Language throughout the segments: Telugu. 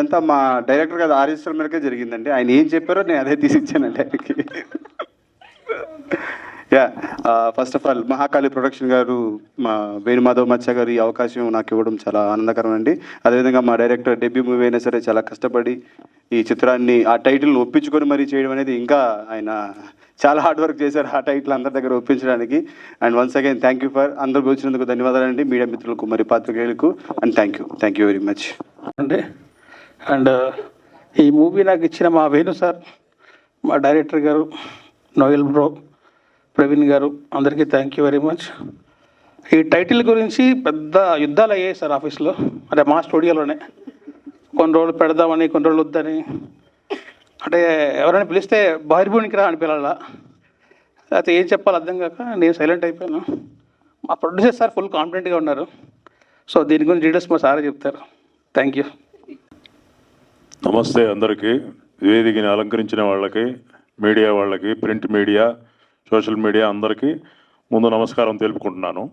ఇదంతా మా డైరెక్టర్ గారు ఆర్ఎస్ఎల్ మేరకే జరిగిందండి. ఆయన ఏం చెప్పారో నేను అదే తీసిచ్చానండి ఆయనకి. Yeah, first of all Mahakali production గారు, మా వేణుమాధవ్ మచ్చ గారు ఈ అవకాశం నాకు ఇవ్వడం చాలా ఆనందకరం అండి. అదేవిధంగా మా డైరెక్టర్ డెబ్యూ మూవీ అయినా సరే చాలా కష్టపడి ఈ చిత్రాన్ని ఆ టైటిల్ని ఒప్పించుకొని మరీ చేయడం అనేది, ఇంకా ఆయన చాలా హార్డ్ వర్క్ చేశారు ఆ టైటిల్ అందరి దగ్గర ఒప్పించడానికి. And once again thank you for అందరికి వచ్చినందుకు ధన్యవాదాలండి, మీడియా మిత్రులకు మరి పాత్రికేయులకు. And thank you very much అండి. అండ్ ఈ మూవీ నాకు ఇచ్చిన మా వేణు సార్, మా డైరెక్టర్ గారు, నోయల్ బ్రో, ప్రవీణ్ గారు, అందరికీ థ్యాంక్ యూ వెరీ మచ్. ఈ టైటిల్ గురించి పెద్ద యుద్ధాలు అయ్యాయి సార్ ఆఫీస్లో, అంటే మా స్టూడియోలోనే. కొన్ని రోజులు పెడదామని, కొన్ని రోజులు వద్దని, అంటే ఎవరైనా పిలిస్తే బహిర్భూనికి రా అని పిల్లల, అయితే ఏం చెప్పాలి అర్థం కాక నేను సైలెంట్ అయిపోయాను. మా ప్రొడ్యూసర్ సార్ ఫుల్ కాన్ఫిడెంట్గా ఉన్నారు. సో దీని గురించి డీటెయిల్స్ మా సారే చెప్తారు. Thank you. నమస్తే అందరికీ. వేదికని అలంకరించిన వాళ్ళకి, మీడియా వాళ్ళకి, ప్రింట్ మీడియా, సోషల్ మీడియా అందరికీ ముందు నమస్కారం తెలుపుకుంటున్నాను.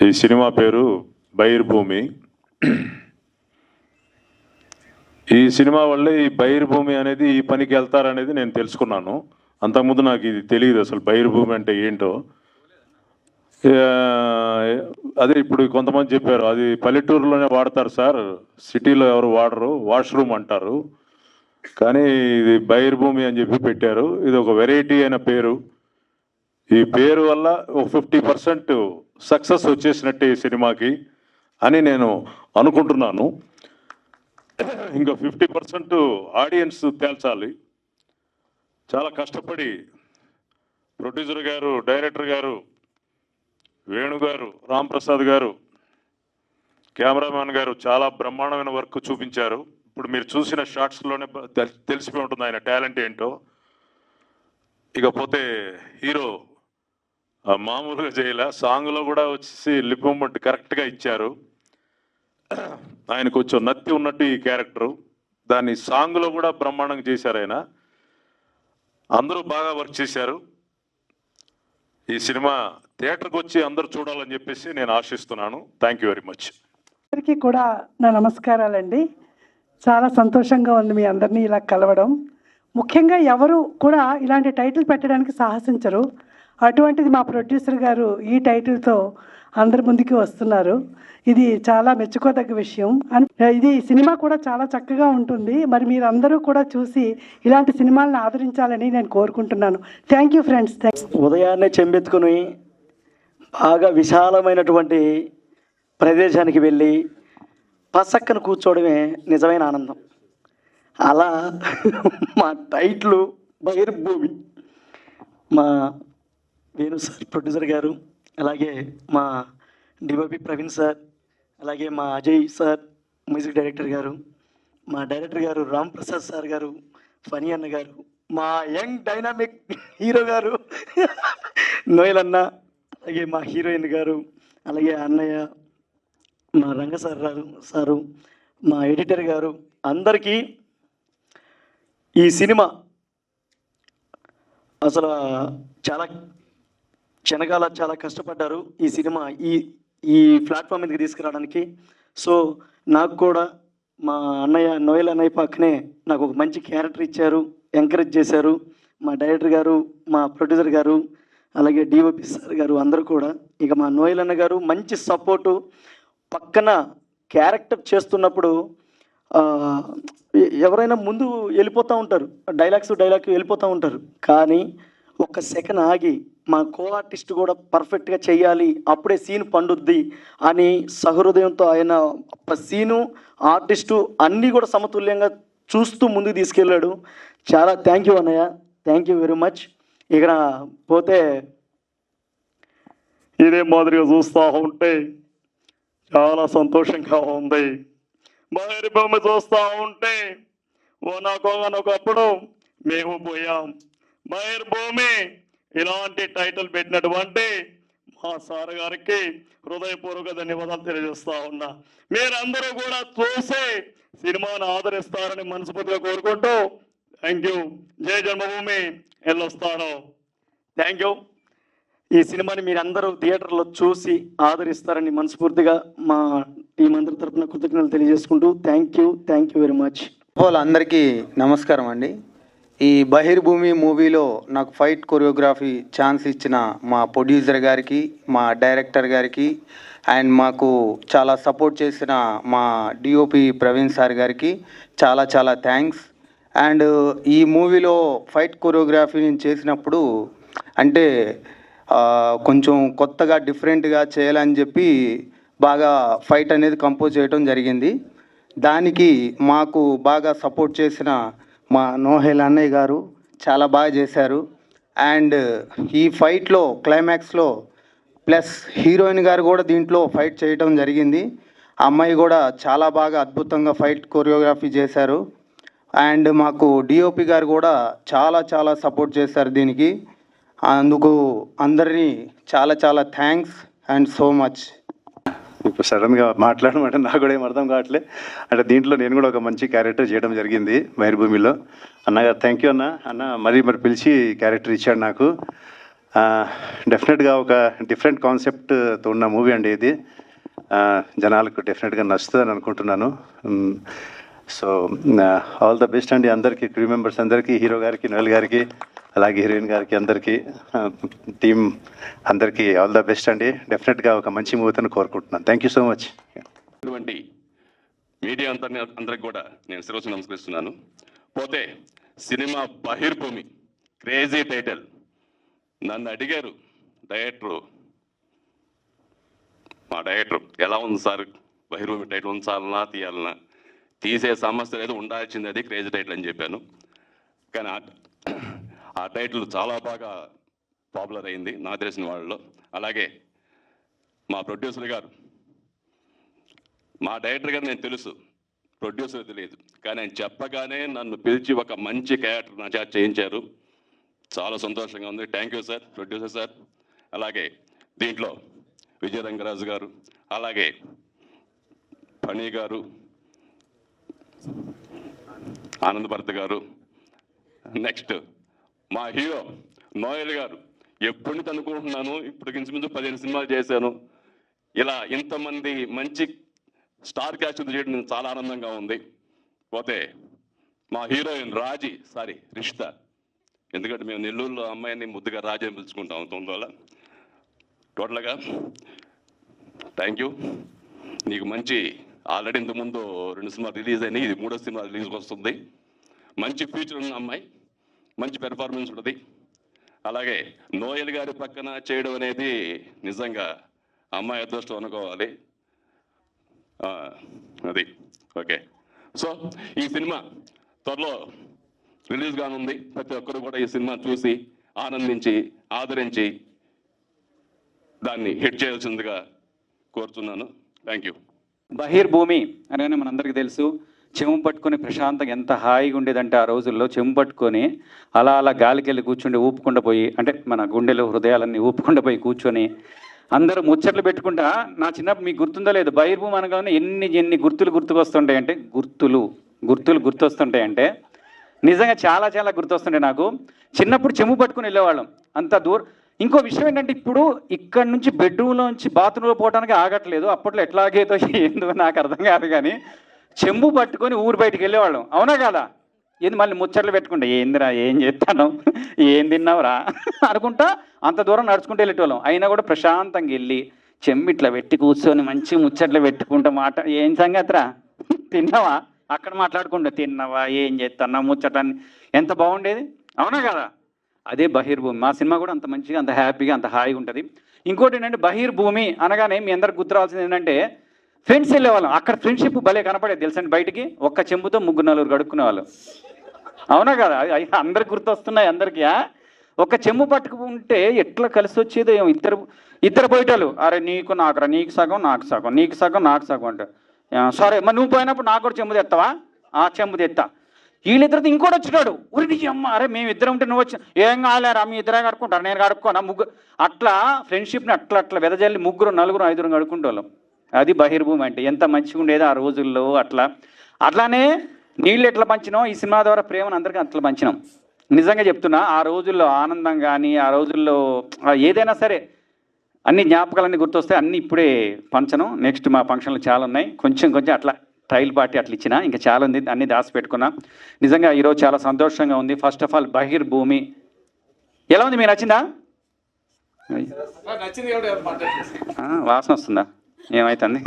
ఈ సినిమా పేరు బైర్భూమి. ఈ సినిమా వల్లే ఈ బైర్భూమి అనేది ఈ పనికి వెళ్తారనేది నేను తెలుసుకున్నాను. అంతకుముందు నాకు ఇది తెలియదు అసలు బైర్భూమి అంటే ఏంటో. అదే ఇప్పుడు కొంతమంది చెప్పారు అది పల్లెటూరులోనే వాడతారు సార్, సిటీలో ఎవరు వాడరు, వాష్రూమ్ అంటారు. కానీ ఇది బైర్భూమి అని చెప్పి పెట్టారు. ఇది ఒక వెరైటీ అయిన పేరు. ఈ పేరు వల్ల ఒక 50% సక్సెస్ వచ్చేసినట్టే ఈ సినిమాకి అని నేను అనుకుంటున్నాను. ఇంకా 50% ఆడియన్స్ తేల్చాలి. చాలా కష్టపడి ప్రొడ్యూసర్ గారు, డైరెక్టర్ గారు, వేణు గారు, రామ్ ప్రసాద్ గారు, కెమెరామ్యాన్ గారు చాలా బ్రహ్మాండమైన వర్క్ చూపించారు. ఇప్పుడు మీరు చూసిన షార్ట్స్లోనే తెలిసిపోయి ఉంటుంది ఆయన టాలెంట్ ఏంటో. ఇకపోతే హీరో మామూలుగా చేయలే, సాంగ్లో కూడా వచ్చేసి లిప్ మూమెంట్ కరెక్ట్గా ఇచ్చారు. ఆయన కొంచెం నత్తి ఉన్నట్టు ఈ క్యారెక్టరు, దాన్ని సాంగ్లో కూడా బ్రహ్మాండంగా చేశారు ఆయన. అందరూ బాగా వర్క్ చేశారు. ఈ సినిమా థియేటర్కి వచ్చి అందరూ చూడాలని చెప్పేసి నేను ఆశిస్తున్నాను. Thank you very much. అందరికీ కూడా నా నమస్కారాలండి. చాలా సంతోషంగా ఉంది మీ అందరినీ ఇలా కలవడం. ముఖ్యంగా ఎవరు కూడా ఇలాంటి టైటిల్ పెట్టడానికి సాహసించరు. అటువంటిది మా ప్రొడ్యూసర్ గారు ఈ టైటిల్తో అందరి ముందుకి వస్తున్నారు. ఇది చాలా మెచ్చుకోదగ్గ విషయం. ఇది సినిమా కూడా చాలా చక్కగా ఉంటుంది. మరి మీరందరూ కూడా చూసి ఇలాంటి సినిమాలను ఆదరించాలని నేను కోరుకుంటున్నాను. Thank you friends. ఉదయాన్నే చెంబెత్తుకుని బాగా విశాలమైనటువంటి ప్రదేశానికి వెళ్ళి పసక్కన కూర్చోవడమే నిజమైన ఆనందం. అలా మా టైటిల్ బైర్భూమి, మా వేణు సార్ ప్రొడ్యూసర్ గారు, అలాగే మా డిఓపి ప్రవీణ్ సార్, అలాగే మా అజయ్ సార్ మ్యూజిక్ డైరెక్టర్ గారు, మా డైరెక్టర్ గారు రామ్ ప్రసాద్ సార్ గారు, ఫనీ అన్న గారు, మా యంగ్ డైనామిక్ హీరో గారు నోయల్ అన్న, అలాగే మా హీరోయిన్ గారు, అలాగే అన్నయ్య, మా రంగ సారు, మా ఎడిటర్ గారు, అందరికీ ఈ సినిమా అసలు చాలా క్షణకాల చాలా కష్టపడ్డారు ఈ సినిమా ఈ ప్లాట్ఫామ్ మీదకి తీసుకురావడానికి. సో నాకు కూడా మా అన్నయ్య నోయల్ అన్నయ్య పక్కనే నాకు ఒక మంచి క్యారెక్టర్ ఇచ్చారు, ఎంకరేజ్ చేశారు. మా డైరెక్టర్ గారు, మా ప్రొడ్యూసర్ గారు, అలాగే డిఓపి సార్ గారు అందరూ కూడా. ఇక మా నోయల్ అన్న గారు మంచి సపోర్టు. పక్కన క్యారెక్టర్ చేస్తున్నప్పుడు ఎవరైనా ముందు వెళ్ళిపోతూ ఉంటారు, డైలాగ్ వెళ్ళిపోతూ ఉంటారు. కానీ ఒక సెకండ్ ఆగి మా కో ఆర్టిస్ట్ కూడా పర్ఫెక్ట్గా చెయ్యాలి, అప్పుడే సీన్ పండుద్ది అని సహృదయంతో ఆయన సీను, ఆర్టిస్టు అన్నీ కూడా సమతుల్యంగా చూస్తూ ముందుకు తీసుకెళ్ళాడు. చాలా థ్యాంక్ యూ అన్నయ్య, థ్యాంక్ యూ వెరీ మచ్. ఇక్కడ పోతే ఇదే మాదిరిగా చూస్తూ ఉంటే చాలా సంతోషంగా ఉంది. బహిర్భూమి చూస్తూ ఉంటే ఒకప్పుడు మేము పోయాం. బహిర్భూమి ఇలాంటి టైటిల్ పెట్టినటువంటి మా సార్ గారికి హృదయపూర్వక ధన్యవాదాలు తెలియజేస్తా ఉన్నా. మీరందరూ కూడా చూసి సినిమాను ఆదరిస్తారని మనస్ఫూర్తిగా కోరుకుంటూ థ్యాంక్ యూ. జై జన్మభూమి, వెళ్ళొస్తాను. Thank you. ఈ సినిమాని మీరందరూ థియేటర్లో చూసి ఆదరిస్తారని మనస్ఫూర్తిగా మా టీం అందరి తరపున కృతజ్ఞతలు తెలియజేసుకుంటూ థ్యాంక్ యూ వెరీ మచ్. అందరికీ నమస్కారం అండి. ఈ బహిర్భూమి మూవీలో నాకు ఫైట్ కొరియోగ్రఫీ ఛాన్స్ ఇచ్చిన మా ప్రొడ్యూసర్ గారికి, మా డైరెక్టర్ గారికి అండ్ మాకు చాలా సపోర్ట్ చేసిన మా డిఓపి ప్రవీణ్ సార్ గారికి చాలా చాలా థ్యాంక్స్. అండ్ ఈ మూవీలో ఫైట్ కొరియోగ్రఫీ నేను చేసినప్పుడు అంటే కొంచెం కొత్తగా డిఫరెంట్గా చేయాలని చెప్పి బాగా ఫైట్ అనేది కంపోజ్ చేయడం జరిగింది. దానికి మాకు బాగా సపోర్ట్ చేసిన మా నోహెల్ అన్నయ్య గారు చాలా బాగా చేశారు. అండ్ ఈ ఫైట్లో క్లైమాక్స్లో ప్లస్ హీరోయిన్ గారు కూడా దీంట్లో ఫైట్ చేయడం జరిగింది. ఆ అమ్మాయి కూడా చాలా బాగా అద్భుతంగా ఫైట్ కొరియోగ్రఫీ చేశారు. అండ్ మాకు డిఓపి గారు కూడా చాలా చాలా సపోర్ట్ చేశారు దీనికి. అందుకు అందరినీ చాలా చాలా థ్యాంక్స్ అండ్ సో మచ్. ఇప్పుడు సడన్గా మాట్లాడమంటే నాకు కూడా ఏం అర్థం కావట్లే. అంటే దీంట్లో నేను కూడా ఒక మంచి క్యారెక్టర్ చేయడం జరిగింది బహిర్భూమిలో. అన్నగారు థ్యాంక్ యూ అన్న మరి పిలిచి క్యారెక్టర్ ఇచ్చాడు నాకు. డెఫినెట్గా ఒక డిఫరెంట్ కాన్సెప్ట్తో ఉన్న మూవీ అండి ఇది. జనాలకు డెఫినెట్గా నచ్చుతుందని అనుకుంటున్నాను. సో ఆల్ ద బెస్ట్ అండి అందరికీ, క్రూ మెంబర్స్ అందరికీ, హీరో గారికి, నోయల్ గారికి, అలాగే హీరోయిన్ గారికి, అందరికీ, టీమ్ అందరికీ ఆల్ ద బెస్ట్ అండి. డెఫినెట్గా ఒక మంచి మూవీతో కోరుకుంటున్నాను. Thank you so much. ఇటువంటి మీడియా అందరికి కూడా నేను శిరస్సు నమస్కరిస్తున్నాను. పోతే సినిమా బహిర్భూమి క్రేజీ టైటిల్. నన్ను అడిగారు మా డైరెక్టర్ ఎలా ఉంది సార్ బహిర్భూమి టైటిల్ ఉంచాలన్నా తీయాలన్నా, తీసే సమస్య లేదు, ఉండాల్సింది అది క్రేజీ టైటిల్ అని చెప్పాను. కానీ ఆ టైటిల్ చాలా బాగా పాపులర్ అయింది నాకు తెలిసిన వాళ్ళలో. అలాగే మా ప్రొడ్యూసర్ గారు, మా డైరెక్టర్ గారు నేను తెలుసు, ప్రొడ్యూసర్ తెలియదు, కానీ ఆయన చెప్పగానే నన్ను పిలిచి ఒక మంచి క్యారెక్టర్ నా చేత చేయించారు. చాలా సంతోషంగా ఉంది. Thank you sir, producer sir. అలాగే దీంట్లో విజయ రంగరాజు గారు, అలాగే ఫణి గారు, ఆనంద్ భరత్ గారు, నెక్స్ట్ మా హీరో నోయల్ గారు. ఎప్పటి నుంచి అనుకుంటున్నాను, ఇప్పుడు ఇంచుమించు 15 సినిమాలు చేశాను. ఇలా ఇంతమంది మంచి స్టార్ క్యాస్ట్ చేయడం చాలా ఆనందంగా ఉంది. పోతే మా హీరోయిన్ రిషిత, ఎందుకంటే మేము నెల్లూరులో అమ్మాయిని ముద్దుగా రాజీ అని పిలుచుకుంటాం. తొందరలో టోటల్గా థ్యాంక్ యూ. నీకు మంచి ఆల్రెడీ ఇంతకుముందు 2 సినిమాలు రిలీజ్ అయినాయి, ఇది 3వ సినిమా రిలీజ్కి వస్తుంది. మంచి ఫ్యూచర్ ఉన్న అమ్మాయి, మంచి పెర్ఫార్మెన్స్ ఉంటుంది. అలాగే నోయల్ గారి పక్కన చేయడం అనేది నిజంగా అమ్మాయి అదృష్టం అనుకోవాలి. అది ఓకే. సో ఈ సినిమా త్వరలో రిలీజ్ కానుంది. ప్రతి ఒక్కరు కూడా ఈ సినిమా చూసి ఆనందించి ఆదరించి దాన్ని హిట్ చేయాల్సిందిగా కోరుతున్నాను. Thank you. బహిర్భూమి అనగానే మనందరికీ తెలుసు, చెంబు పట్టుకొని ప్రశాంతంగా ఎంత హాయిగా ఉండేదంటే ఆ రోజుల్లో చెంబు పట్టుకొని అలా అలా గాలికి వెళ్ళి కూర్చుండి ఊపుకుండా పోయి, అంటే మన గుండెలు హృదయాలన్నీ ఊపుకుండా పోయి కూర్చొని అందరూ ముచ్చట్లు పెట్టుకుంటా. నా చిన్నప్పుడు మీకు గుర్తుందో లేదు, బహిర్భూమి అనగానే ఎన్ని గుర్తులు గుర్తుకొస్తుంటాయంటే గుర్తొస్తుంటాయంటే నిజంగా చాలా చాలా గుర్తొస్తుంటాయి నాకు. చిన్నప్పుడు చెంబు పట్టుకుని వెళ్ళేవాళ్ళం అంత దూరం. ఇంకో విషయం ఏంటంటే, ఇప్పుడు ఇక్కడ నుంచి బెడ్రూమ్లోంచి బాత్రూంలో పోవడానికి ఆగట్లేదు. అప్పట్లో ఎట్లాగేదో ఏందో నాకు అర్థం కాదు, కానీ చెంబు పట్టుకొని ఊరు బయటికి వెళ్ళేవాళ్ళం. అవునా కదా? ఏంది మళ్ళీ ముచ్చట్లు పెట్టుకుంటా, ఏందిరా ఏం చేస్తాను, ఏం తిన్నావురా అనుకుంటా అంత దూరం నడుచుకుంటూ వెళ్ళేటోళ్ళం. అయినా కూడా ప్రశాంతంగా వెళ్ళి చెంబు ఇట్లా పెట్టి కూర్చొని మంచి ముచ్చట్లు పెట్టుకుంటా ఏం సంగతిరా తిన్నావా, అక్కడ మాట్లాడుకుంటా తిన్నావా, ఏం చేస్తున్నావు, ముచ్చటాన్ని ఎంత బాగుండేది. అవునా కదా? అదే బహిర్భూమి. మా సినిమా కూడా అంత మంచిగా, అంత హ్యాపీగా, అంత హాయిగా ఉంటుంది. ఇంకోటి ఏంటంటే, బహిర్భూమి అనగానే మీ అందరికి గుర్తు రావాల్సింది ఏంటంటే, ఫ్రెండ్స్ వెళ్ళేవాళ్ళం. అక్కడ ఫ్రెండ్షిప్ భలే కనపడేది తెలుసండి. బయటికి ఒక్క చెంబుతో 3-4 కడుక్కునేవాళ్ళు. అవునా కదా? అందరికి గుర్తొస్తున్నాయి అందరికీ. ఒక చెంబు పట్టుకుంటే ఎట్లా కలిసి వచ్చేదో ఏమో. ఇద్దరు పోయేటాలు, అరే నీకు నాకురా, నీకు సగం నాకు సగం, నీకు సగం నాకు సగం అంటే, సరే మరి నువ్వు పోయినప్పుడు నాకు కూడా చెంబు తెస్తావా? ఆ చెంబు తెస్తా. వీళ్ళిద్దరితో ఇంకోటి వచ్చినాడు, ఉరి నీ అమ్మ, అరే మేము ఇద్దరం ఉంటే నువ్వు వచ్చి ఏం కాలేరా, మీ ఇద్దరే కడుక్కుంటారు, నేను కడుక్కోనా, ముగ్గురు. అట్లా ఫ్రెండ్షిప్ని అట్లా వెదజల్లి 3, 4, 5 కడుక్కుంటాం. అది బహిర్భూమి అంటే. ఎంత మంచిగా ఉండేది ఆ రోజుల్లో. అట్లానే నీళ్ళు ఎట్లా పంచినాం, ఈ సినిమా ద్వారా ప్రేమను అందరికీ అట్లా పంచినాం. నిజంగా చెప్తున్నా, ఆ రోజుల్లో ఆనందం కానీ ఆ రోజుల్లో ఏదైనా సరే అన్ని జ్ఞాపకాలన్నీ గుర్తొస్తాయి. అన్నీ ఇప్పుడే పంచను. నెక్స్ట్ మా ఫంక్షన్లు చాలా ఉన్నాయి. కొంచెం అట్లా ట్రైల్ పార్టీ అట్లా ఇచ్చిన, ఇంకా చాలా ఉంది, అన్ని దాచి పెట్టుకున్నా. నిజంగా ఈరోజు చాలా సంతోషంగా ఉంది. ఫస్ట్ ఆఫ్ ఆల్ బహిర్భూమి ఎలా ఉంది, మీకు నచ్చిందా? వాసన వస్తుందా? ఏమైతుంది?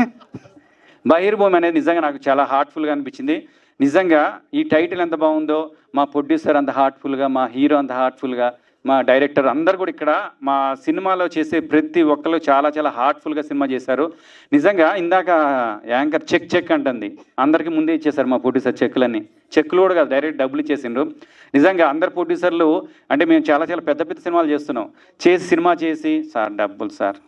బహిర్భూమి అనేది నిజంగా నాకు చాలా హార్ట్ఫుల్గా అనిపించింది. నిజంగా ఈ టైటిల్ ఎంత బాగుందో, మా ప్రొడ్యూసర్ అంత హార్ట్ఫుల్గా, మా హీరో అంత హార్ట్ఫుల్గా, మా డైరెక్టర్ అందరు కూడా ఇక్కడ మా సినిమాలో చేసే ప్రతి ఒక్కరు చాలా చాలా హార్ట్ఫుల్గా సినిమా చేశారు. నిజంగా ఇందాక యాంకర్ చెక్ అంటుంది, అందరికీ ముందే ఇచ్చేశారు మా ప్రొడ్యూసర్ చెక్కులు కూడా కాదు, డైరెక్ట్ డబ్బులు ఇచ్చేసిండ్రు. నిజంగా అందరు ప్రొడ్యూసర్లు అంటే మేము చాలా చాలా పెద్ద పెద్ద సినిమాలు చేస్తున్నాం, సినిమా చేసి సార్ డబ్బులు సార్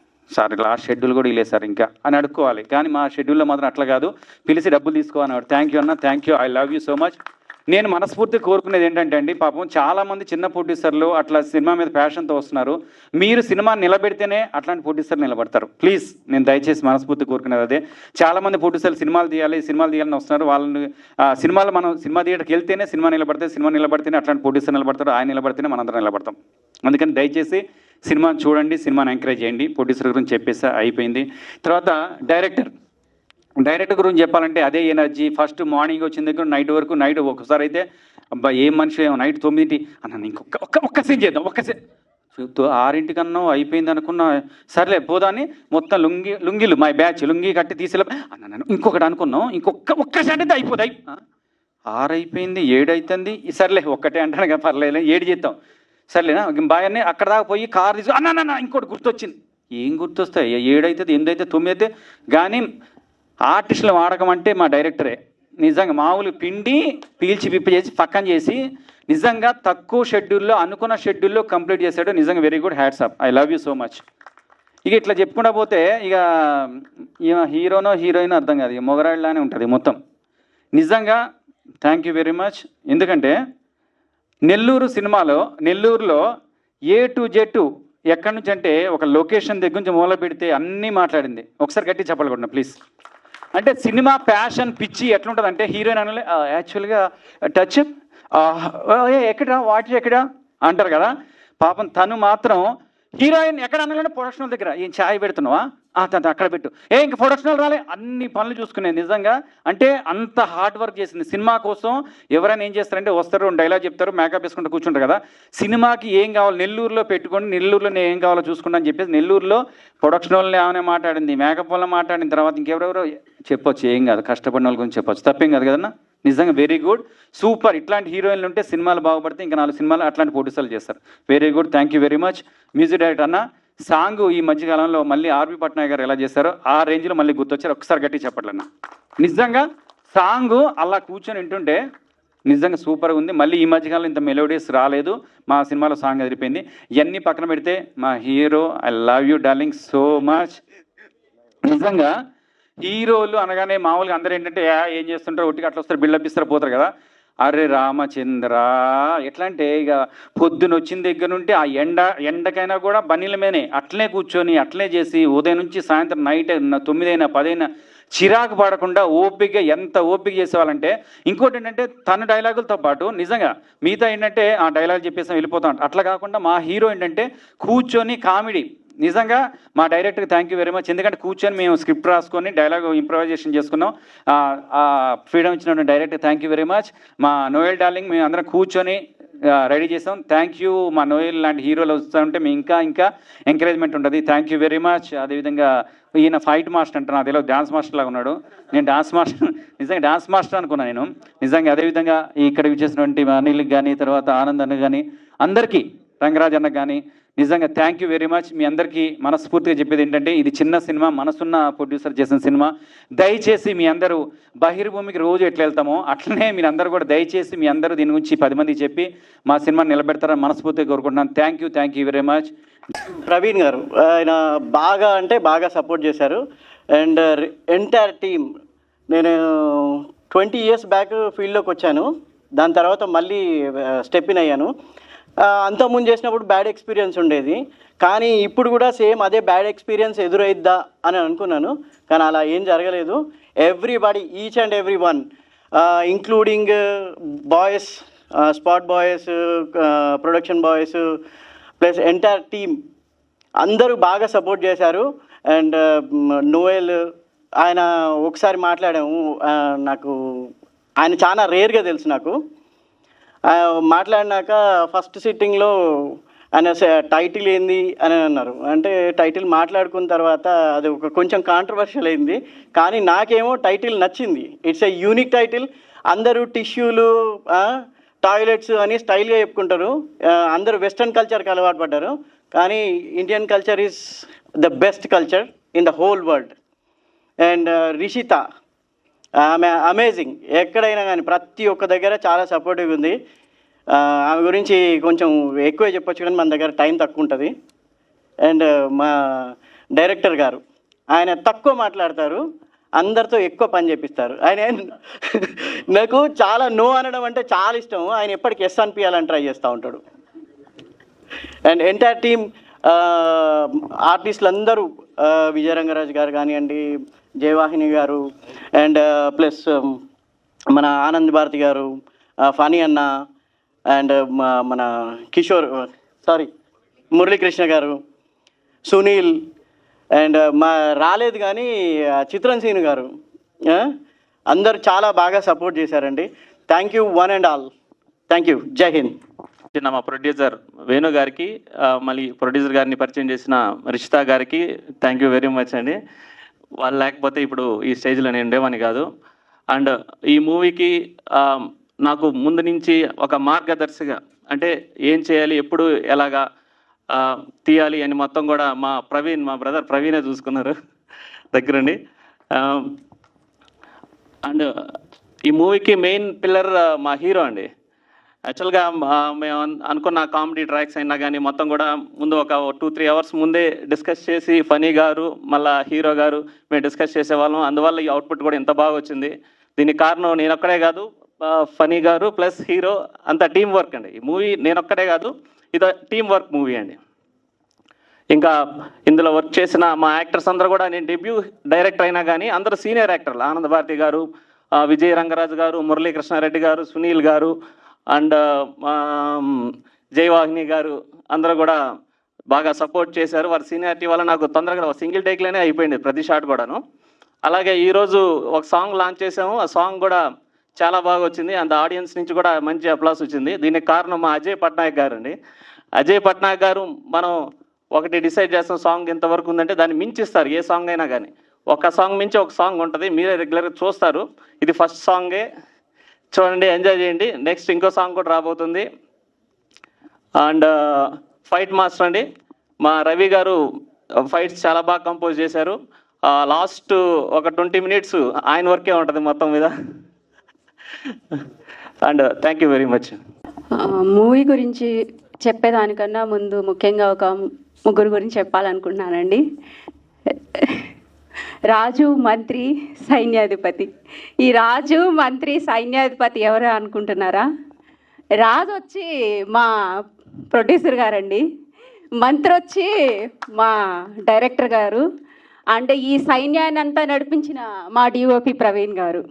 లాస్ట్ షెడ్యూల్ కూడా ఇలే సార్ ఇంకా అని అడుక్కోవాలి. కానీ మా షెడ్యూల్లో మాత్రం అట్లా కాదు, పిలిచి డబ్బులు తీసుకోవాలన్నాడు. థ్యాంక్ యూ అన్న, thank you, I love you so much. నేను మనస్ఫూర్తిగా కోరుకునేది ఏంటంటే అండి, పాపం చాలామంది చిన్న ప్రొడ్యూసర్లు అట్లా సినిమా మీద ప్యాషన్తో వస్తున్నారు. మీరు సినిమా నిలబెడితేనే అట్లాంటి ప్రొడ్యూసర్లు నిలబడతారు. ప్లీజ్, నేను దయచేసి మనస్ఫూర్తిగా కోరుకునేది అదే. చాలామంది ప్రొడ్యూసర్లు సినిమాలు తీయాలని వస్తున్నారు. వాళ్ళని సినిమాలు మనం సినిమా థియేటర్కి వెళ్తేనే సినిమా నిలబడితేనే అట్లాంటి ప్రొడ్యూసర్ నిలబడతారు. ఆయన నిలబడితేనే మనందరం నిలబడతాం. అందుకని దయచేసి సినిమాని చూడండి, సినిమాని ఎంకరేజ్ చేయండి. ప్రొడ్యూసర్ గురించి చెప్పేసి అయిపోయింది. తర్వాత డైరెక్టర్ గురించి చెప్పాలంటే అదే ఎనర్జీ. ఫస్ట్ మార్నింగ్ వచ్చిన దగ్గర నైట్ వరకు, నైట్ ఒకసారి అయితే అబ్బా ఏం మనిషి నైట్ 9 అన్న ఒక్క సీన్ చేద్దాం, 6 అయిపోయింది అనుకున్నా. సర్లే పోదాన్ని మొత్తం లుంగీలు మా బ్యాచ్ లుంగి కట్టి తీసేలా అన్న ఇంకొకటి అనుకున్నాం, ఒక్క షాట్ అయితే అయిపోతాయి. 6 అయిపోయింది, 7 అవుతుంది, సర్లే ఒక్కటే అంటాను కదా, పర్లేదు 7 చేద్దాం, సర్లేనా బాయ్ అని అక్కడ దాకా పోయి కార్ తీసు అన్న ఇంకోటి గుర్తొచ్చింది. ఏం గుర్తొస్తాయి? 7 అవుతుంది, 8 అవుతుంది, 9 అయితే. కానీ ఆర్టిస్టులు వాడకం అంటే మా డైరెక్టరే. నిజంగా మామూలు పిండి పీల్చి విప్పి చేసి పక్కన చేసి నిజంగా తక్కువ షెడ్యూల్లో అనుకున్న షెడ్యూల్లో కంప్లీట్ చేశాడు. నిజంగా very good, hats off, I love you so much. ఇక ఇట్లా చెప్పుకుంటా పోతే ఇక హీరోనో హీరోయిన్ అర్థం కాదు, ఇక మొగరాళ్ళలానే ఉంటుంది మొత్తం. నిజంగా థ్యాంక్ యూ వెరీ మచ్. ఎందుకంటే నెల్లూరులో A to Z ఎక్కడి నుంచి అంటే ఒక లొకేషన్ దగ్గర నుంచి మూల పెడితే అన్నీ మాట్లాడింది. ఒకసారి గట్టి చెప్పాలి కూడా ప్లీజ్. అంటే సినిమా ప్యాషన్ పిచ్చి ఎట్లుంటుంది అంటే హీరోయిన్ అనలే యాక్చువల్గా టచ్ ఎక్కడా వాచ్ ఎక్కడా అంటారు కదా. పాపం తను మాత్రం హీరోయిన్ ఎక్కడ అనగానే ప్రొడక్షనల్ దగ్గర ఏం ఛాయ్ పెడుతున్నావా అక్కడ పెట్టు, ఇంక ప్రొడక్షనల్ రాలే, అన్ని పనులు చూసుకునేది. నిజంగా అంటే అంత హార్డ్ వర్క్ చేసింది సినిమా కోసం. ఎవరైనా ఏం చేస్తారంటే వస్తారు, డైలాగ్ చెప్తారు, మేకప్ వేసుకుంటూ కూర్చుంటారు కదా. సినిమాకి ఏం కావాలి నెల్లూరులో పెట్టుకొని, నెల్లూరులో నేను ఏం కావాలో చూసుకుంటా అని చెప్పేసి నెల్లూరులో ప్రొడక్షన్ వాళ్ళని ఏమైనా మాట్లాడింది, మేకప్ వల్ల మాట్లాడిన తర్వాత ఇంకెవరెవరో చెప్పొచ్చు, ఏం కాదు, కష్టపడిన వాళ్ళ గురించి చెప్పొచ్చు, తప్పేం కాదు కదన్నా. నిజంగా వెరీ గుడ్, సూపర్. ఇట్లాంటి హీరోయిన్లు ఉంటే సినిమాలు బాగుపడితే ఇంకా 4 సినిమాలు అట్లాంటి ప్రొడ్యూసర్లు చేస్తారు. Very good, thank you very much. Music director అన్న సాంగ్ ఈ మధ్యకాలంలో మళ్ళీ ఆర్బి పట్నాయక్ గారు ఎలా చేశారో ఆ రేంజ్లో మళ్ళీ గుర్తొచ్చారు. ఒకసారి గట్టి చెప్పట్లన్న. నిజంగా సాంగ్ అలా కూర్చొని వింటుంటే నిజంగా సూపర్గా ఉంది. మళ్ళీ ఈ మధ్యకాలంలో ఇంత మెలోడీస్ రాలేదు. మా సినిమాలో సాంగ్ అదిరిపోయింది. ఇవన్నీ పక్కన పెడితే మా hero, I love you darling so much. నిజంగా హీరోలు అనగానే మామూలుగా అందరూ ఏంటంటే ఏం చేస్తుంటారు, ఒట్టిగా అట్లా వస్తారు, బిల్డప్ ఇస్తారు, పోతారు కదా. అరే రామచంద్ర ఎట్లా అంటే ఇక పొద్దున వచ్చిన దగ్గర నుండి ఆ ఎండకైనా కూడా బన్నీల మీదనే అట్లనే కూర్చొని అట్లనే చేసి ఉదయం నుంచి సాయంత్రం నైట్ 9 అయినా 10 అయినా చిరాకు పడకుండా ఓపిక, ఎంత ఓపిక చేసేవాళ్ళంటే. ఇంకోటి ఏంటంటే తన డైలాగులతో పాటు నిజంగా మిగతా ఏంటంటే ఆ డైలాగ్ చెప్పేసి వెళ్ళిపోతాం. అట్లా కాకుండా మా హీరో ఏంటంటే కూర్చొని కామెడీ. నిజంగా మా డైరెక్టర్కి థ్యాంక్ యూ వెరీ మచ్. ఎందుకంటే కూర్చొని మేము స్క్రిప్ట్ రాసుకొని డైలాగ్ ఇంప్రవైజేషన్ చేసుకున్నాం. ఫ్రీడమ్ ఇచ్చినటువంటి director thank you very much. మా నోయల్ డార్లింగ్ మేము అందరం కూర్చొని రెడీ చేసాం. Thank you. మా నోయల్ లాంటి హీరోలు వస్తూ ఉంటే మేము ఇంకా ఎంకరేజ్మెంట్ ఉంటుంది. Thank you very much. అదేవిధంగా ఈయన ఫైట్ మాస్టర్ అంటారు, నాకు తెలియదు, డాన్స్ మాస్టర్ లాగా ఉన్నాడు. నేను డాన్స్ మాస్టర్, నిజంగా డాన్స్ మాస్టర్ అనుకున్నాను నేను. నిజంగా అదేవిధంగా ఇక్కడికి వచ్చేసినటువంటి అనిల్కి కానీ, తర్వాత ఆనంద్ అన్న కానీ, అందరికీ, రంగరాజ్ అన్నకు కానీ నిజంగా థ్యాంక్ యూ వెరీ మచ్. మీ అందరికీ మనస్ఫూర్తిగా చెప్పేది ఏంటంటే ఇది చిన్న సినిమా, మనసున్న ప్రొడ్యూసర్ చేసిన సినిమా. దయచేసి మీ అందరూ బహిర్భూమికి రోజు ఎట్లా వెళ్తామో అట్లనే మీరు అందరూ కూడా దయచేసి మీ అందరూ దీని గురించి 10 మందికి చెప్పి మా సినిమాని నిలబెడతారని మనస్ఫూర్తిగా కోరుకుంటున్నాను. Thank you very much. Praveen గారు ఆయన బాగా సపోర్ట్ చేశారు. And entire team. నేను 20 years బ్యాక్ ఫీల్డ్లోకి వచ్చాను, దాని తర్వాత మళ్ళీ స్టెప్ ఇన్ అయ్యాను. అంతకుముందు చేసినప్పుడు బ్యాడ్ ఎక్స్పీరియన్స్ ఉండేది, కానీ ఇప్పుడు కూడా సేమ్ అదే బ్యాడ్ ఎక్స్పీరియన్స్ ఎదురైద్దా అని అనుకున్నాను, కానీ అలా ఏం జరగలేదు. Everybody, each and every one, including boys, spot boys, production boys plus entire team అందరూ బాగా సపోర్ట్ చేశారు. అండ్ నోయల్ ఆయన ఒకసారి మాట్లాడాము, నాకు ఆయన చాలా రేర్గా తెలుసు నాకు. మాట్లాడినాక ఫస్ట్ సిట్టింగ్లో ఆయన టైటిల్ ఏంది అని అన్నారు. అంటే టైటిల్ మాట్లాడుకున్న తర్వాత అది ఒక కొంచెం కాంట్రవర్షియల్ అయింది, కానీ నాకేమో టైటిల్ నచ్చింది. It's a unique title. అందరూ టిష్యూలు, టాయిలెట్స్ అని స్టైల్గా చెప్పుకుంటారు. అందరూ వెస్ట్రన్ కల్చర్కి అలవాటు పడ్డారు, కానీ Indian culture is the best culture in the whole world. And Rishitha, ఆమె అమేజింగ్. ఎక్కడైనా కానీ ప్రతి ఒక్క దగ్గర చాలా సపోర్టివ్ ఉంది. ఆమె గురించి కొంచెం ఎక్కువే చెప్పొచ్చు, కానీ మన దగ్గర టైం తక్కువ ఉంటుంది. అండ్ మా డైరెక్టర్ గారు, ఆయన తక్కువ మాట్లాడతారు, అందరితో ఎక్కువ పని చేపిస్తారు. ఆయన నాకు చాలా నో అనడం అంటే చాలా ఇష్టం. ఆయన ఎప్పటికి ఎస్ అనిపించాలని ట్రై చేస్తూ ఉంటాడు. అండ్ ఎంటైర్ టీమ్ ఆర్టిస్టులు అందరూ, విజయరంగరాజు గారు కానివ్వండి, జయవాహిని గారు, అండ్ ప్లస్ మన ఆనంద్ భారతి గారు, ఫనీ అన్న, అండ్ మన మురళీకృష్ణ గారు, సునీల్, అండ్ రాలేదు కానీ చిత్రం సీను గారు, అందరూ చాలా బాగా సపోర్ట్ చేశారండి. Thank you one and all. Thank you. జై హింద్. మా ప్రొడ్యూసర్ వేణు గారికి, మళ్ళీ ప్రొడ్యూసర్ గారిని పరిచయం చేసిన రిషితా గారికి థ్యాంక్ యూ వెరీ మచ్ అండి. వాళ్ళు లేకపోతే ఇప్పుడు ఈ స్టేజ్లో నేను ఉండేవాని కాదు. అండ్ ఈ మూవీకి నాకు ముందు నుంచి ఒక మార్గదర్శిగా, అంటే ఏం చేయాలి, ఎప్పుడు ఎలాగా తీయాలి అని మొత్తం కూడా మా బ్రదర్ ప్రవీణే చూసుకున్నారు దగ్గరండి. అండ్ ఈ మూవీకి మెయిన్ పిల్లర్ మా హీరో అండి. యాక్చువల్గా మేము అనుకున్న కామెడీ ట్రాక్స్ అయినా కానీ మొత్తం కూడా ముందు ఒక 2-3 అవర్స్ ముందే డిస్కస్ చేసి ఫనీ గారు మళ్ళీ హీరో గారు మేము డిస్కస్ చేసేవాళ్ళం. అందువల్ల ఈ అవుట్పుట్ కూడా ఇంత బాగా వచ్చింది. దీనికి కారణం నేను ఒక్కడే కాదు, ఫనీ గారు ప్లస్ హీరో అంత టీం వర్క్ అండి. ఈ మూవీ నేను ఒక్కడే కాదు, ఇది టీం వర్క్ మూవీ అండి. ఇంకా ఇందులో వర్క్ చేసిన మా యాక్టర్స్ అందరూ కూడా, నేను డెబ్యూ డైరెక్టర్ అయినా కానీ అందరూ సీనియర్ యాక్టర్లు. ఆనంద్ భారతి గారు, విజయ రంగరాజు గారు, మురళీకృష్ణారెడ్డి గారు, సునీల్ గారు, అండ్ జయవాహిని గారు అందరూ కూడా బాగా సపోర్ట్ చేశారు. వారి సీనియారిటీ వల్ల నాకు తొందరగా సింగిల్ టేక్లోనే అయిపోయింది ప్రతి షాట్ కూడాను. అలాగే ఈరోజు ఒక సాంగ్ లాంచ్ చేసాము, ఆ సాంగ్ కూడా చాలా బాగా వచ్చింది. అంత ఆడియన్స్ నుంచి కూడా మంచి అప్లాస్ వచ్చింది. దీనికి కారణం మా అజయ్ పట్నాయక్ గారు అండి. అజయ్ పట్నాయక్ గారు, మనం ఒకటి డిసైడ్ చేస్తాం సాంగ్ ఎంతవరకు ఉందంటే దాన్ని మించిస్తారు ఏ సాంగ్ అయినా కానీ. ఒక సాంగ్ మించి ఒక సాంగ్ ఉంటుంది, మీరే రెగ్యులర్గా చూస్తారు. ఇది ఫస్ట్ సాంగే, చూడండి, ఎంజాయ్ చేయండి. నెక్స్ట్ ఇంకో సాంగ్ కూడా రాబోతుంది. అండ్ ఫైట్ మాస్టర్ అండి, మా రవి గారు ఫైట్స్ చాలా బాగా కంపోజ్ చేశారు. లాస్ట్ ఒక 20 మినిట్స్ ఆయన వర్కే ఉంటుంది మొత్తం మీద. And thank you very much. Movie గురించి చెప్పేదానికన్నా ముందు ముఖ్యంగా ఒక ముగ్గురు గురించి చెప్పాలనుకుంటున్నానండి. రాజు, మంత్రి, సైన్యాధిపతి. ఈ రాజు, మంత్రి, సైన్యాధిపతి ఎవరు అనుకుంటున్నారా? రాజు వచ్చి మా ప్రొడ్యూసర్ గారండి, మంత్రి వచ్చి మా డైరెక్టర్ గారు, అంటే ఈ సైన్యాన్ని అంతా నడిపించిన మా డిఓపి ప్రవీణ్ గారు.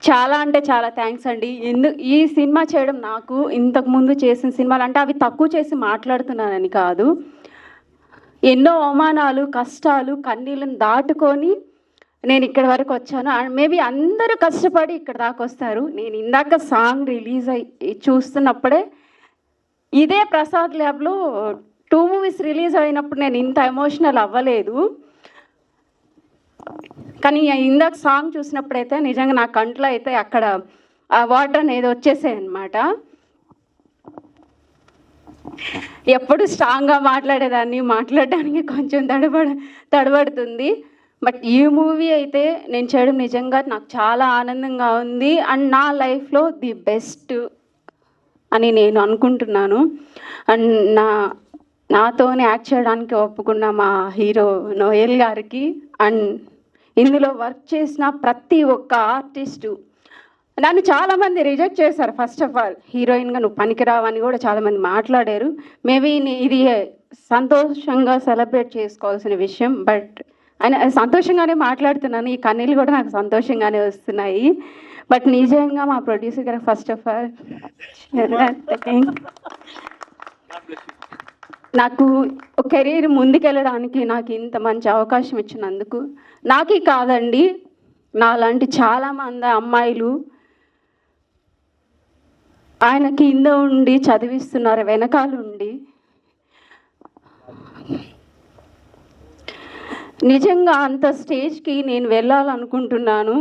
చాలా అంటే చాలా థ్యాంక్స్ అండి. ఈ సినిమా చేయడం, నాకు ఇంతకుముందు చేసిన సినిమాలు అంటే అవి తక్కువ చేసి మాట్లాడుతున్నానని కాదు, ఎన్నో అవమానాలు, కష్టాలు, కన్నీళ్ళని దాటుకొని నేను ఇక్కడి వరకు వచ్చాను. మేబీ అందరూ కష్టపడి ఇక్కడ దాకా వస్తారు. నేను ఇందాక సాంగ్ రిలీజ్ అయ్యి చూస్తున్నప్పుడే ఇదే ప్రసాద్ ల్యాబ్లో 2 మూవీస్ రిలీజ్ అయినప్పుడు నేను ఇంత ఎమోషనల్ అవ్వలేదు. కానీ ఇందాక సాంగ్ చూసినప్పుడైతే నిజంగా నా కంట్లో అయితే అక్కడ ఆ వాటర్ అనేది వచ్చేసాయి అన్నమాట. ఎప్పుడు స్ట్రాంగ్గా మాట్లాడేదాన్ని, మాట్లాడడానికి కొంచెం తడబడుతుంది. బట్ ఈ మూవీ అయితే నేను చేయడం నిజంగా నాకు చాలా ఆనందంగా ఉంది. అండ్ నా లైఫ్లో ది బెస్ట్ అని నేను అనుకుంటున్నాను. అండ్ నాతోనే యాక్ట్ చేయడానికి ఒప్పుకున్న మా హీరో నోయల్ గారికి, అండ్ ఇందులో వర్క్ చేసిన ప్రతి ఒక్క ఆర్టిస్టు. నన్ను చాలామంది రిజెక్ట్ చేశారు. ఫస్ట్ ఆఫ్ ఆల్ హీరోయిన్గా నువ్వు పనికిరావని కూడా చాలామంది మాట్లాడారు. మేబీ ఇది సంతోషంగా సెలబ్రేట్ చేసుకోవాల్సిన విషయం, బట్ ఆయన సంతోషంగానే మాట్లాడుతున్నాను. ఈ కన్నీళ్ళు కూడా నాకు సంతోషంగానే వస్తున్నాయి. బట్ నిజంగా మా ప్రొడ్యూసర్ గారు ఫస్ట్ ఆఫ్ ఆల్ నాకు కెరీర్ ముందుకెళ్ళడానికి నాకు ఇంత మంచి అవకాశం ఇచ్చినందుకు నాకే కాదండి, నాలాంటి చాలామంది అమ్మాయిలు ఆయన కింద ఉండి చదివిస్తున్నారు, వెనకాల ఉండి. నిజంగా అంత స్టేజ్కి నేను వెళ్ళాలనుకుంటున్నాను.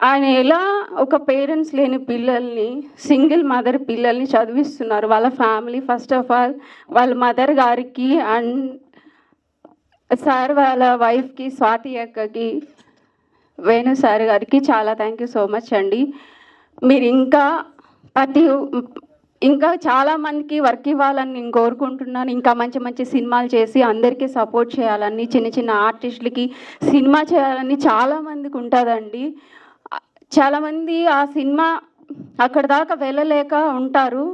ఆయన ఎలా ఒక పేరెంట్స్ లేని పిల్లల్ని, సింగిల్ మదర్ పిల్లల్ని చదివిస్తున్నారు. వాళ్ళ ఫ్యామిలీ ఫస్ట్ ఆఫ్ ఆల్ వాళ్ళ మదర్ గారికి అండ్ సార్ వాళ్ళ వైఫ్కి స్వాతి అక్కకి, వేణు సార్ గారికి చాలా థ్యాంక్ యూ సో మచ్ అండి. మీరు ఇంకా చాలామందికి వర్క్ ఇవ్వాలని నేను కోరుకుంటున్నాను. ఇంకా మంచి మంచి సినిమాలు చేసి అందరికీ సపోర్ట్ చేయాలని, చిన్న చిన్న ఆర్టిస్టులకి సినిమా చేయాలని చాలామందికి ఉంటుందండి. చాలామంది ఆ సినిమా అక్కడ దాకా వెళ్ళలేక ఉంటారు.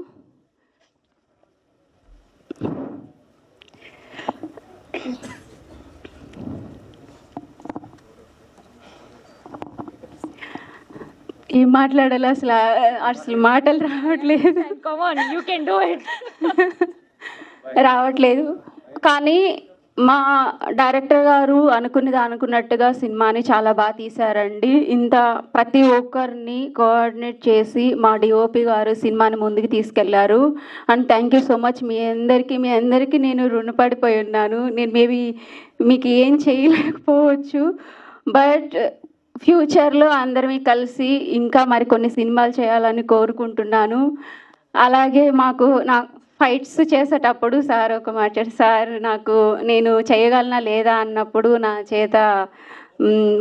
ఏం మాట్లాడాలి అసలు మాటలు రావట్లేదు. రావట్లేదు. కానీ మా డైరెక్టర్ గారు అనుకున్నట్టుగా సినిమాని చాలా బాగా తీశారండి. ఇంత ప్రతి ఒక్కరిని కోఆర్డినేట్ చేసి మా డిఓపి గారు సినిమాని ముందుకు తీసుకెళ్లారు. And thank you so much. మీ అందరికీ నేను రుణపడిపోయి ఉన్నాను. నేను మేబీ మీకు ఏం చేయలేకపోవచ్చు, బట్ ఫ్యూచర్లో అందరం కలిసి ఇంకా మరికొన్ని సినిమాలు చేయాలని కోరుకుంటున్నాను. అలాగే నా ఫైట్స్ చేసేటప్పుడు సార్ ఒక మాట, సార్ నేను చేయగలనా లేదా అన్నప్పుడు నా చేత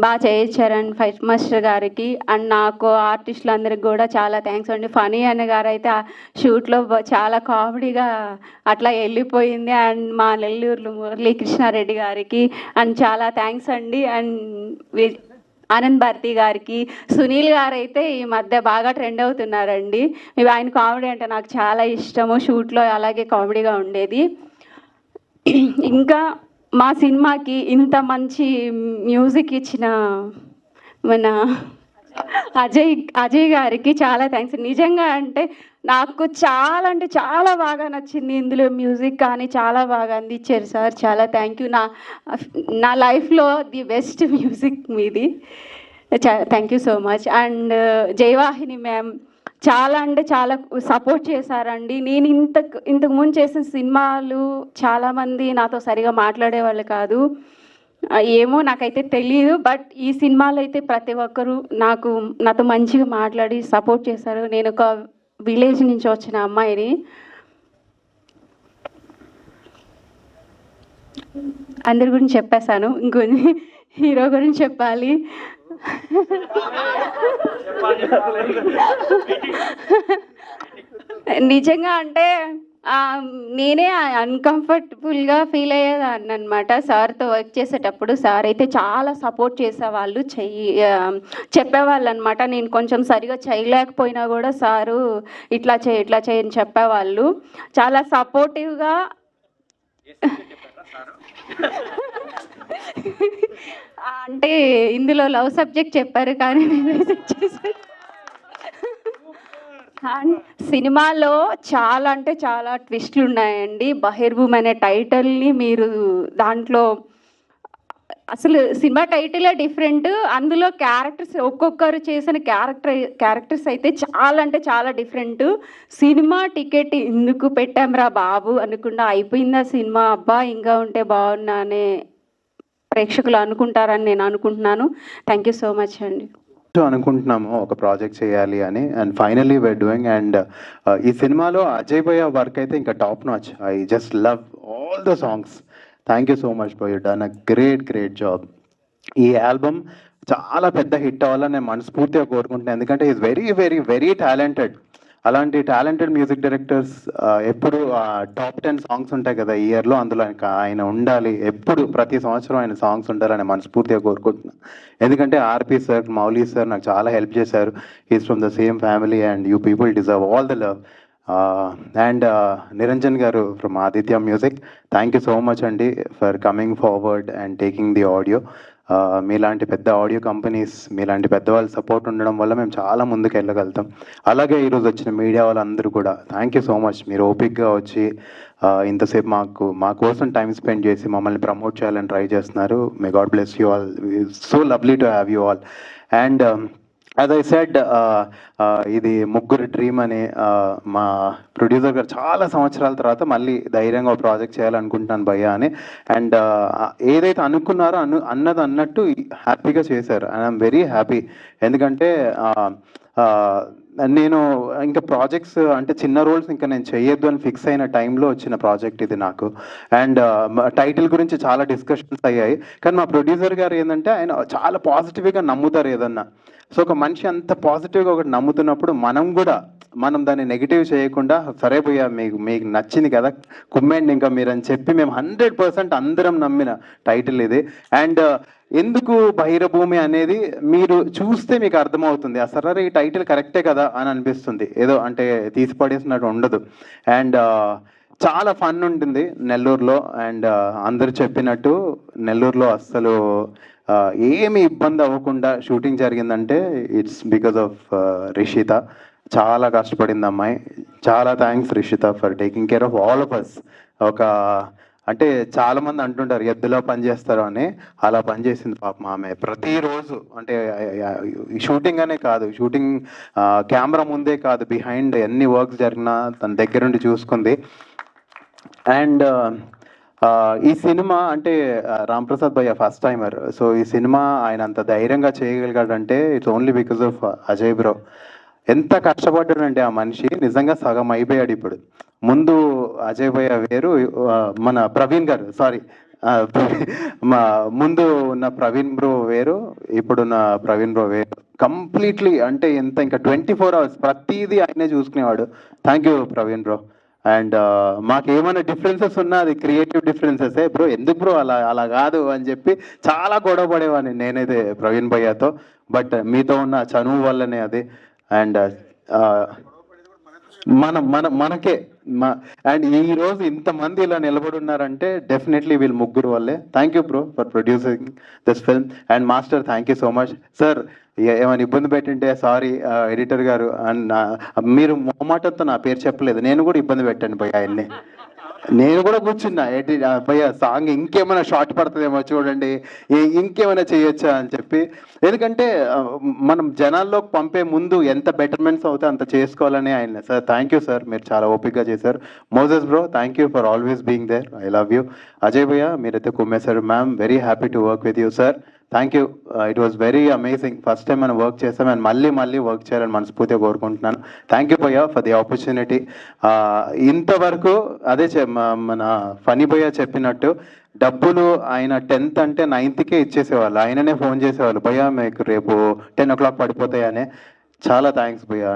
బాగా చేయించారండి ఫైట్ మాస్టర్ గారికి. అండ్ నాకు ఆర్టిస్టులందరికీ కూడా చాలా థ్యాంక్స్ అండి. ఫనీ అన్న గారు అయితే ఆ షూట్లో చాలా కామెడీగా అట్లా వెళ్ళిపోయింది. అండ్ మా నెల్లూరు మురళీకృష్ణారెడ్డి గారికి అండ్ చాలా థ్యాంక్స్ అండి. అండ్ ఆనంద్ భారతి గారికి, సునీల్ గారు అయితే ఈ మధ్య బాగా ట్రెండ్ అవుతున్నారండి. ఆయన కామెడీ అంటే నాకు చాలా ఇష్టము. షూట్లో అలాగే కామెడీగా ఉండేది. ఇంకా మా సినిమాకి ఇంత మంచి మ్యూజిక్ ఇచ్చిన మన అజయ్ గారికి చాలా థ్యాంక్స్. నిజంగా అంటే నాకు చాలా బాగా నచ్చింది. ఇందులో మ్యూజిక్ కానీ చాలా బాగా అందించారు సార్. చాలా థ్యాంక్ యూ. నా లైఫ్లో ది బెస్ట్ మ్యూజిక్ మీది. Thank you so much. And Jayavahini ma'am చాలా సపోర్ట్ చేశారండి. నేను ఇంతకు ముందు చేసిన సినిమాలు చాలామంది నాతో సరిగా మాట్లాడేవాళ్ళు కాదు. ఏమో నాకైతే తెలియదు, బట్ ఈ సినిమాలో అయితే ప్రతి ఒక్కరూ నాతో మంచిగా మాట్లాడి సపోర్ట్ చేశారు. నేను ఒక విలేజ్ నుంచి వచ్చిన అమ్మాయిని. అందరి గురించి చెప్పేశాను. ఇంకొన్ని హీరో గురించి చెప్పాలి. నిజంగా అంటే నేనే అన్కంఫర్టబుల్గా ఫీల్ అయ్యేదాన్ని అనమాట సార్తో వర్క్ చేసేటప్పుడు. సార్ అయితే చాలా సపోర్ట్ చేసేవాళ్ళు, చెప్పేవాళ్ళు అనమాట. నేను కొంచెం సరిగా చేయలేకపోయినా కూడా సారు ఇట్లా చేయి అని చెప్పేవాళ్ళు. చాలా సపోర్టివ్గా అంటే ఇందులో లవ్ సబ్జెక్ట్ చెప్పారు కానీ నేను రిజెక్ట్ చేశాను. సినిమాలో చాలా ట్విస్ట్లు ఉన్నాయండి. బహిర్భూమి అనే టైటిల్ని మీరు దాంట్లో అసలు సినిమా టైటిలే డిఫరెంట్. అందులో క్యారెక్టర్స్ ఒక్కొక్కరు చేసిన క్యారెక్టర్స్ అయితే చాలా డిఫరెంట్. సినిమా టికెట్ ఎందుకు పెట్టాంరా బాబు అనుకుండా అయిపోయిందా సినిమా, అబ్బా ఇంకా ఉంటే బాగున్నానే ప్రేక్షకులు అనుకుంటారని నేను అనుకుంటున్నాను. థ్యాంక్ యూ సో మచ్ అండి. అనుకుంటున్నాము ఒక ప్రాజెక్ట్ చేయాలి అని, and finally we are doing. And ఈ సినిమాలో అజయ్ భయ్య వర్క్ అయితే ఇంకా top notch. I just love all the songs. Thank you so much bro, you done a great job. ఈ ఆల్బమ్ చాలా పెద్ద హిట్ అవ్వాలని నేను మనస్ఫూర్తిగా కోరుకుంటున్నాను. ఎందుకంటే ఈజ్ వెరీ టాలెంటెడ్. అలాంటి టాలెంటెడ్ మ్యూజిక్ డైరెక్టర్స్ ఎప్పుడు టాప్ 10 సాంగ్స్ ఉంటాయి కదా ఇయర్లో, అందులో ఆయన ఉండాలి. ఎప్పుడు ప్రతి సంవత్సరం ఆయన సాంగ్స్ ఉండాలని మనస్ఫూర్తిగా కోరుకుంటున్నాను. ఎందుకంటే ఆర్పి సార్, మౌలీ సార్ నాకు చాలా హెల్ప్ చేశారు. Is from the same family and you people deserve all the love. And Niranjan గారు from Aditya music, thank you so much అండి for coming forward and taking the audio. మీలాంటి పెద్ద ఆడియో కంపెనీస్, మీలాంటి పెద్దవాళ్ళ సపోర్ట్ ఉండడం వల్ల మేము చాలా ముందుకు వెళ్ళగలుగుతాం. అలాగే ఈరోజు వచ్చిన మీడియా వాళ్ళందరూ కూడా థ్యాంక్ యూ సో మచ్. మీరు ఓపిక్గా వచ్చి ఇంతసేపు మా కోసం టైం స్పెండ్ చేసి మమ్మల్ని ప్రమోట్ చేయాలని ట్రై చేస్తున్నారు. May God bless you all. So lovely to have you all. And as I said, ఇది ముగ్గురు డ్రీమ్ అని మా ప్రొడ్యూసర్ గారు చాలా సంవత్సరాల తర్వాత మళ్ళీ ధైర్యంగా ఒక ప్రాజెక్ట్ చేయాలనుకుంటున్నాను భయ్య అని. అండ్ ఏదైతే అనుకున్నారో అన్నది అన్నట్టు హ్యాపీగా చేశారు. And I'm very happy. ఎందుకంటే నేను ఇంకా ప్రాజెక్ట్స్ అంటే చిన్న రోల్స్ ఇంకా నేను చేయొద్దు అని ఫిక్స్ అయిన టైంలో వచ్చిన ప్రాజెక్ట్ ఇది నాకు. అండ్ టైటిల్ గురించి చాలా డిస్కషన్స్ అయ్యాయి. కానీ మా ప్రొడ్యూసర్ గారు ఏంటంటే ఆయన చాలా పాజిటివ్గా నమ్ముతారు ఏదన్నా. సో ఒక మనిషి అంత పాజిటివ్గా ఒకటి నమ్ముతున్నప్పుడు మనం దాన్ని నెగిటివ్ చేయకుండా, సరే పోయా మీకు నచ్చింది కదా కుమ్మేండి ఇంకా మీరు అని చెప్పి మేము 100% అందరం నమ్మిన టైటిల్ ఇది. అండ్ ఎందుకు బహిరభూమి అనేది మీరు చూస్తే మీకు అర్థమవుతుంది. అసలు ఈ టైటిల్ కరెక్టే కదా అని అనిపిస్తుంది. ఏదో అంటే తీసి పడేసినట్టు ఉండదు. అండ్ చాలా ఫన్ ఉంటుంది నెల్లూరులో. అండ్ అందరు చెప్పినట్టు నెల్లూరులో అస్సలు ఏమి ఇబ్బంది అవ్వకుండా షూటింగ్ జరిగిందంటే ఇట్స్ బికాజ్ ఆఫ్ రిషిత. చాలా కష్టపడింది అమ్మాయి. చాలా thanks Rishitha for taking care of all of us. అంటే చాలా మంది అంటుంటారు ఎద్దులో పనిచేస్తారు అని, అలా పనిచేసింది పాపం ఆమె. ప్రతిరోజు అంటే షూటింగ్ అనే కాదు, షూటింగ్ కెమెరా ముందే కాదు, బిహైండ్ ఎన్ని వర్క్స్ జరిగినా తన దగ్గరుండి చూసుకుంది. అండ్ ఈ సినిమా అంటే రాంప్రసాద్ భయ్య ఫస్ట్ టైమర్. సో ఈ సినిమా ఆయన అంత ధైర్యంగా చేయగలిగాడంటే it's only because of Ajay bro. ఎంత కష్టపడ్డాడంటే ఆ మనిషి నిజంగా సగం అయిపోయాడు. ఇప్పుడు ముందు అజయ్ భయ్య వేరు, మన ప్రవీణ్ గారు ముందు ఉన్న ప్రవీణ్ బ్రో వేరు, ఇప్పుడున్న ప్రవీణ్ బ్రో వేరు. కంప్లీట్లీ అంటే ఇంకా 24 hours ప్రతిదీ ఆయనే చూసుకునేవాడు. Thank you Praveen bro. And మాకేమైనా డిఫరెన్సెస్ ఉన్నా అది క్రియేటివ్ డిఫరెన్సెసే బ్రో. ఎందుకు బ్రో అలా కాదు అని చెప్పి చాలా గొడవ పడేవాడిని నేనైతే ప్రవీణ్ భయ్యతో. బట్ మీతో ఉన్న చనువు వల్లనే అది. అండ్ మనకే అండ్ ఈ రోజు ఇంతమంది ఇలా నిలబడి ఉన్నారంటే డెఫినెట్లీ వీళ్ళు ముగ్గురు వల్లే. Thank you bro for producing this film. And master thank you so much. Sir ఏమైనా ఇబ్బంది పెట్టింటే సారీ ఎడిటర్ గారు. అండ్ మీరు మొహమాటంతో నా పేరు చెప్పలేదు, నేను కూడా ఇబ్బంది పెట్టాను భయ్య ఆయన్ని. నేను కూడా కూర్చున్నా భయ్య సాంగ్ ఇంకేమైనా షార్ట్ పడుతుందేమో చూడండి, ఇంకేమైనా చేయొచ్చా అని చెప్పి. ఎందుకంటే మనం జనాల్లోకి పంపే ముందు ఎంత బెటర్మెంట్స్ అవుతే అంత చేసుకోవాలని ఆయన. సార్ థ్యాంక్ యూ సార్, మీరు చాలా ఓపిక్గా చేశారు. Moses bro thank you for always being there. I love you. Ajay భయ్య మీరైతే కుమ్మేశారు. Ma'am very happy to work with you sir. Thank you. It was very amazing. First time మనం వర్క్ చేస్తాం అండ్ మళ్ళీ వర్క్ చేయాలని మనస్ఫూర్తిగా కోరుకుంటున్నాను. థ్యాంక్ యూ భయ్య ఫర్ ది ఆపర్చునిటీ. ఇంతవరకు అదే మన ఫనీ భయ్య చెప్పినట్టు డబ్బులు ఆయన 10th అంటే 9th ఇచ్చేసేవాళ్ళు. ఆయననే ఫోన్ చేసేవాళ్ళు, భయ్య మీకు రేపు 10 o'clock పడిపోతాయనే. చాలా థ్యాంక్స్ భయ్య.